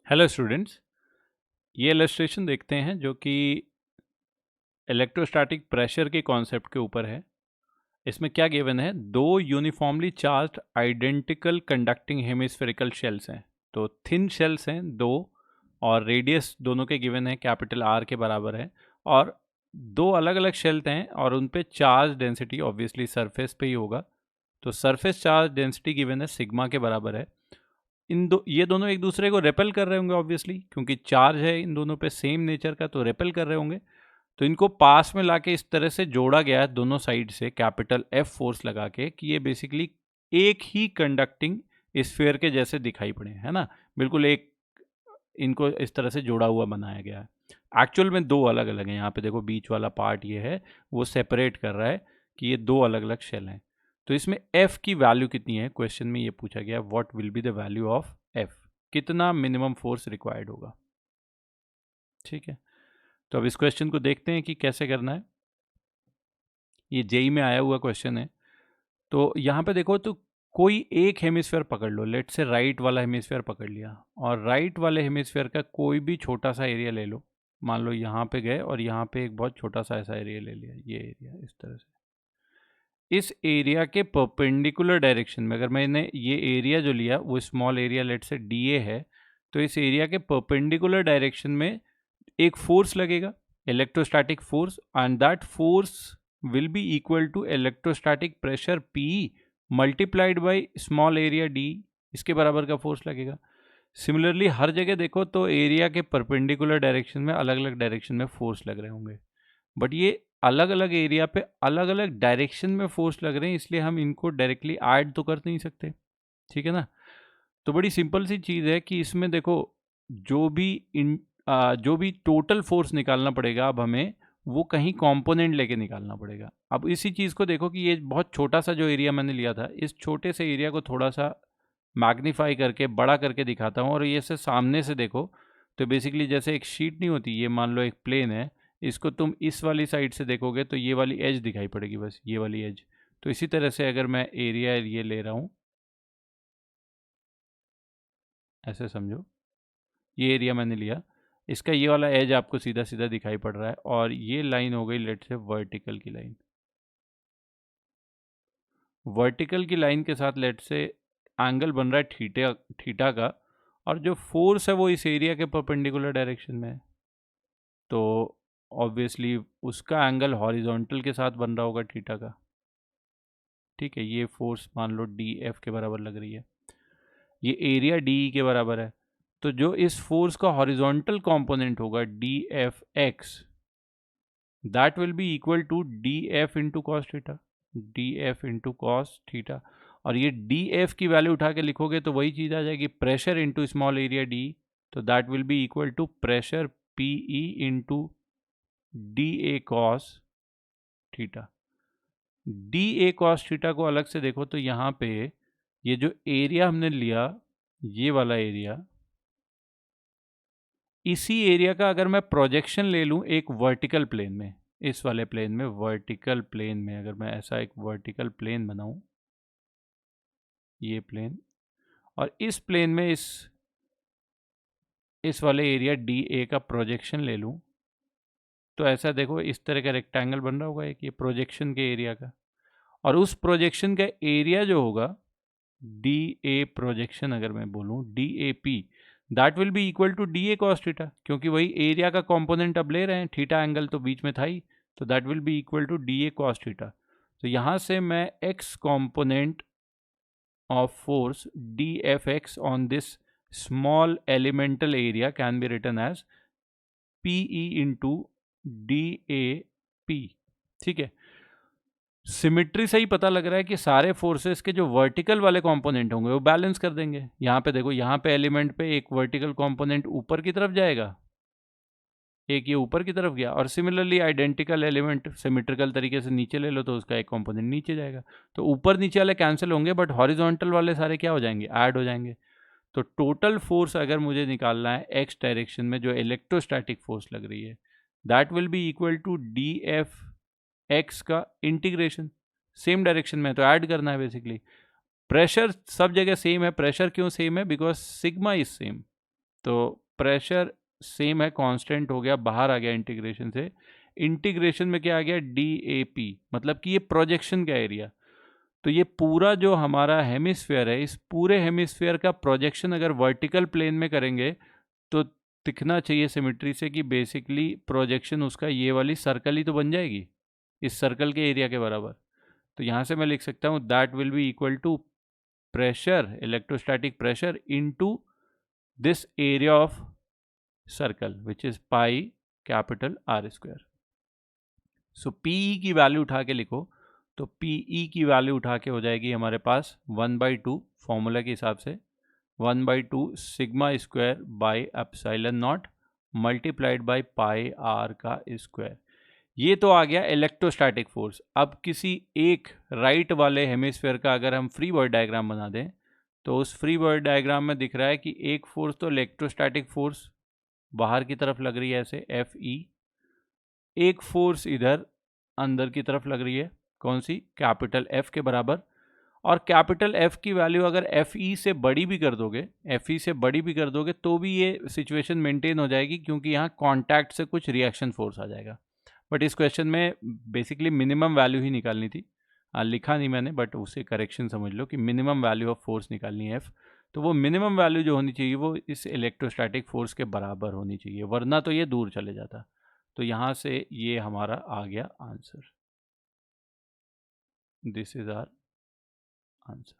Hello students, ये illustration देखते हैं जो कि इलेक्ट्रोस्टैटिक प्रेशर के कॉन्सेप्ट के ऊपर है। इसमें क्या गिवन है, दो uniformly charged identical conducting hemispherical shells हैं। तो थिन शेल्स हैं दो, और रेडियस दोनों के गिवन है कैपिटल आर के बराबर है। और दो अलग अलग शेल हैं और उन पे चार्ज डेंसिटी ऑब्वियसली सरफेस पे ही होगा। तो सरफेस चार्ज डेंसिटी गिवन है सिग्मा के बराबर है। ये दोनों एक दूसरे को रेपेल कर रहे होंगे ऑब्वियसली, क्योंकि चार्ज है इन दोनों पे सेम नेचर का, तो रेपेल कर रहे होंगे। तो इनको पास में लाके इस तरह से जोड़ा गया है दोनों साइड से कैपिटल एफ फोर्स लगा के, कि ये बेसिकली एक ही कंडक्टिंग स्फीयर के जैसे दिखाई पड़े, है ना। बिल्कुल एक, इनको इस तरह से जोड़ा हुआ बनाया गया है। एक्चुअल में दो अलग अलग हैं। यहाँ पे देखो बीच वाला पार्ट ये है, वो सेपरेट कर रहा है कि ये दो अलग अलग शेल हैं। तो इसमें एफ की वैल्यू कितनी है, क्वेश्चन में ये पूछा गया, what will be the value of F, कितना मिनिमम फोर्स रिक्वायर्ड होगा। ठीक है, तो अब इस क्वेश्चन को देखते हैं कि कैसे करना है। ये जेई में आया हुआ क्वेश्चन है। तो यहाँ पे देखो, तो कोई एक हेमिस्फेयर पकड़ लो, लेट से राइट वाला हेमिस्फेयर पकड़ लिया, और राइट वाले हेमिस्फेयर का कोई भी छोटा सा एरिया ले लो। मान लो यहाँ पे गए और यहाँ पे एक बहुत छोटा सा ऐसा एरिया ले लिया, ये एरिया इस तरह से। इस एरिया के परपेंडिकुलर डायरेक्शन में, अगर मैंने ये एरिया जो लिया वो स्मॉल एरिया लेट से डी ए है, तो इस एरिया के परपेंडिकुलर डायरेक्शन में एक फोर्स लगेगा, electrostatic force, and that force will be equal to electrostatic pressure P multiplied by small area D, इसके बराबर का फोर्स लगेगा। सिमिलरली हर जगह देखो तो एरिया के परपेंडिकुलर डायरेक्शन में अलग अलग डायरेक्शन में फोर्स लग रहे होंगे, बट ये अलग अलग एरिया पे अलग अलग डायरेक्शन में फोर्स लग रहे हैं, इसलिए हम इनको डायरेक्टली ऐड तो कर नहीं सकते। ठीक है ना। तो बड़ी सिंपल सी चीज़ है कि इसमें देखो, जो भी जो भी टोटल फोर्स निकालना पड़ेगा अब हमें, वो कहीं कंपोनेंट लेके निकालना पड़ेगा। अब इसी चीज़ को देखो कि ये बहुत छोटा सा जो एरिया मैंने लिया था, इस छोटे से एरिया को थोड़ा सा मैग्नीफाई करके बड़ा करके दिखाता हूँ, और ये से सामने से देखो तो बेसिकली जैसे एक शीट नहीं होती, ये मान लो एक प्लेन है, इसको तुम इस वाली साइड से देखोगे तो ये वाली एज दिखाई पड़ेगी, बस ये वाली एज। तो इसी तरह से अगर मैं एरिया ये ले रहा हूँ, ऐसे समझो, ये एरिया मैंने लिया, इसका ये वाला एज आपको सीधा सीधा दिखाई पड़ रहा है, और ये लाइन हो गई लेट से वर्टिकल की लाइन। वर्टिकल की लाइन के साथ लेट से एंगल बन रहा है थीटा, थीटा का, और जो फोर्स है वो इस एरिया के परपेंडिकुलर डायरेक्शन में है, तो ऑब्वियसली उसका एंगल हॉरिजॉन्टल के साथ बन रहा होगा थीटा का। ठीक है, ये फोर्स मान लो डी एफ के बराबर लग रही है, ये एरिया डी के बराबर है। तो जो इस फोर्स का हॉरिजॉन्टल कंपोनेंट होगा D F X, that will be equal to D F into cos theta, D F into cos theta. और ये डी एफ की वैल्यू उठा के लिखोगे तो वही चीज़ आ जाएगी, pressure into small area D, तो that will be equal to pressure P E into D A cos theta. D A cos theta को अलग से देखो तो यहाँ पे ये जो एरिया हमने लिया, ये वाला एरिया, इसी एरिया का अगर मैं प्रोजेक्शन ले लूँ एक वर्टिकल प्लेन में, इस वाले प्लेन में, वर्टिकल प्लेन में अगर मैं ऐसा एक वर्टिकल प्लेन बनाऊँ, ये प्लेन, और इस प्लेन में इस वाले एरिया डी ए का प्रोजेक्शन ले लूँ, तो ऐसा देखो इस तरह का रेक्टेंगल बन रहा होगा एक, ये प्रोजेक्शन के एरिया का, और उस प्रोजेक्शन का एरिया जो होगा डी ए प्रोजेक्शन, अगर मैं बोलूँ D A P, that will be equal to D A cos theta, क्योंकि वही एरिया का कंपोनेंट अब ले रहे हैं, थीटा एंगल तो बीच में था ही, तो that will be equal to D A cos theta. तो यहाँ से मैं X component of force D F X on this small elemental area can be written as P E into D A P. ठीक है, symmetry से ही पता लग रहा है कि सारे फोर्सेस के जो वर्टिकल वाले कंपोनेंट होंगे वो बैलेंस कर देंगे। यहाँ पे देखो, यहाँ पे एलिमेंट पे एक वर्टिकल कंपोनेंट ऊपर की तरफ जाएगा, एक ये ऊपर की तरफ गया, और सिमिलरली आइडेंटिकल एलिमेंट सिमिट्रिकल तरीके से नीचे ले लो तो उसका एक कंपोनेंट नीचे जाएगा। तो ऊपर नीचे वाले कैंसिल होंगे, बट हॉरिजॉन्टल वाले सारे क्या हो जाएंगे, ऐड हो जाएंगे। तो टोटल फोर्स अगर मुझे निकालना है एक्स डायरेक्शन में, जो इलेक्ट्रोस्टैटिक फोर्स लग रही है, that will be equal to D F X का इंटीग्रेशन, सेम डायरेक्शन में तो ऐड करना है बेसिकली। प्रेशर सब जगह सेम है, प्रेशर क्यों सेम है, बिकॉज सिग्मा इज सेम, तो प्रेशर सेम है, कांस्टेंट हो गया, बाहर आ गया इंटीग्रेशन से। इंटीग्रेशन में क्या आ गया, DAP, मतलब कि ये प्रोजेक्शन का एरिया। तो ये पूरा जो हमारा हेमिस्फेयर है, इस पूरे हेमिस्फेयर का प्रोजेक्शन अगर वर्टिकल प्लेन में करेंगे तो दिखना चाहिए सिमेट्री से कि बेसिकली प्रोजेक्शन उसका ये वाली सर्कल ही तो बन जाएगी, इस सर्कल के एरिया के बराबर। तो यहाँ से मैं लिख सकता हूँ that will be equal to pressure, electrostatic pressure into this area of circle which is pi capital R square. So PE की वैल्यू उठा के लिखो, तो PE की वैल्यू उठा के हो जाएगी हमारे पास 1/2 फॉर्मूला के हिसाब से 1/2 sigma square by epsilon not multiplied by pi R का स्क्वायर। ये तो आ गया इलेक्ट्रोस्टैटिक फोर्स। अब किसी एक राइट वाले हेमिस्फेयर का अगर हम फ्री बॉडी डायग्राम बना दें, तो उस फ्री बॉडी डायग्राम में दिख रहा है कि एक फोर्स तो इलेक्ट्रोस्टैटिक फोर्स बाहर की तरफ लग रही है ऐसे FE, एक फोर्स इधर अंदर की तरफ लग रही है, कौन सी, कैपिटल F के बराबर। और कैपिटल F की वैल्यू अगर FE से बड़ी भी कर दोगे, FE से बड़ी भी कर दोगे तो भी ये सिचुएशन मेंटेन हो जाएगी, क्योंकि यहाँ कांटेक्ट से कुछ रिएक्शन फोर्स आ जाएगा। बट इस क्वेश्चन में बेसिकली मिनिमम वैल्यू ही निकालनी थी, लिखा नहीं मैंने, बट उसे करेक्शन समझ लो कि मिनिमम वैल्यू ऑफ फोर्स निकालनी है F। तो वो मिनिमम वैल्यू जो होनी चाहिए वो इस इलेक्ट्रोस्टैटिक फोर्स के बराबर होनी चाहिए, वरना तो ये दूर चले जाता। तो यहाँ से ये हमारा आ गया answer, this is our answer.